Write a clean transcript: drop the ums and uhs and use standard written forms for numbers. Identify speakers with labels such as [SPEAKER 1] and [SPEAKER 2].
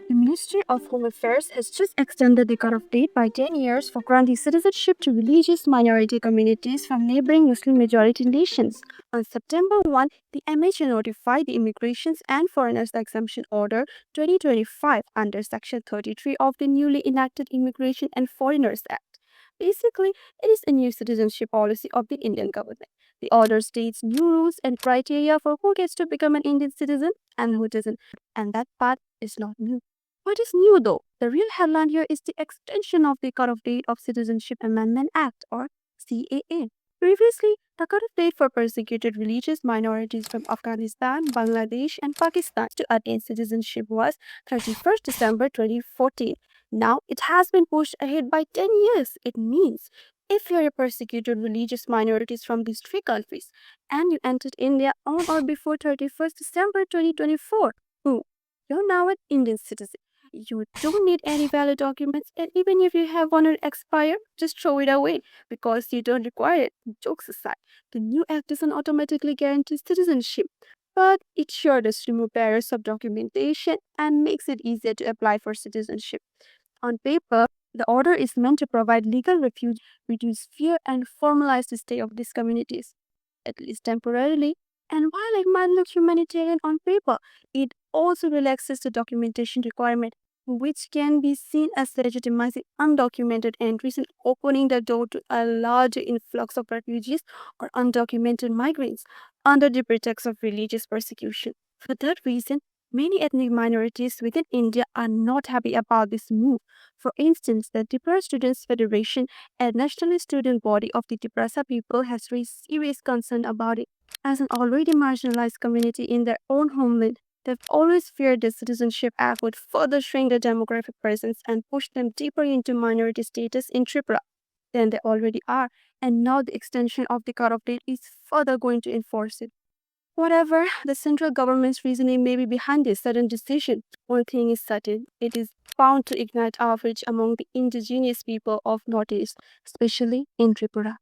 [SPEAKER 1] The Ministry of Home Affairs has just extended the cutoff date by 10 years for granting citizenship to religious minority communities from neighboring Muslim majority nations. On September 1, the MHA notified the Immigrations and Foreigners Exemption Order 2025 under Section 33 of the newly enacted Immigration and Foreigners Act. Basically, it is a new citizenship policy of the Indian government. The order states new rules and criteria for who gets to become an Indian citizen and who doesn't, and that part is not new. What is new though? The real headline here is the extension of the cutoff date of Citizenship Amendment Act or CAA. Previously, the cutoff date for persecuted religious minorities from Afghanistan, Bangladesh, and Pakistan to attain citizenship was 31st December 2014. Now it has been pushed ahead by 10 years. It means if you're a persecuted religious minorities from these three countries and you entered India on or before 31st December 2024, you're now an Indian citizen. You don't need any valid documents, and even if you have one expire, just throw it away because you don't require it. Jokes aside, the new act doesn't automatically guarantee citizenship, but it sure does remove barriers of documentation and makes it easier to apply for citizenship. On paper, the order is meant to provide legal refuge, reduce fear, and formalize the stay of these communities, at least temporarily. And while it might look humanitarian on paper, it also relaxes the documentation requirement, which can be seen as legitimizing undocumented entries and opening the door to a larger influx of refugees or undocumented migrants under the pretext of religious persecution. For that reason, many ethnic minorities within India are not happy about this move. For instance, the Tripura Students Federation, a national student body of the Tripura people, has raised serious concern about it. As an already marginalized community in their own homeland, they've always feared the Citizenship Act would further shrink their demographic presence and push them deeper into minority status in Tripura than they already are, and now the extension of the cutoff date is further going to enforce it. Whatever the central government's reasoning may be behind this sudden decision, one thing is certain: it is bound to ignite outrage among the indigenous people of Northeast, especially in Tripura.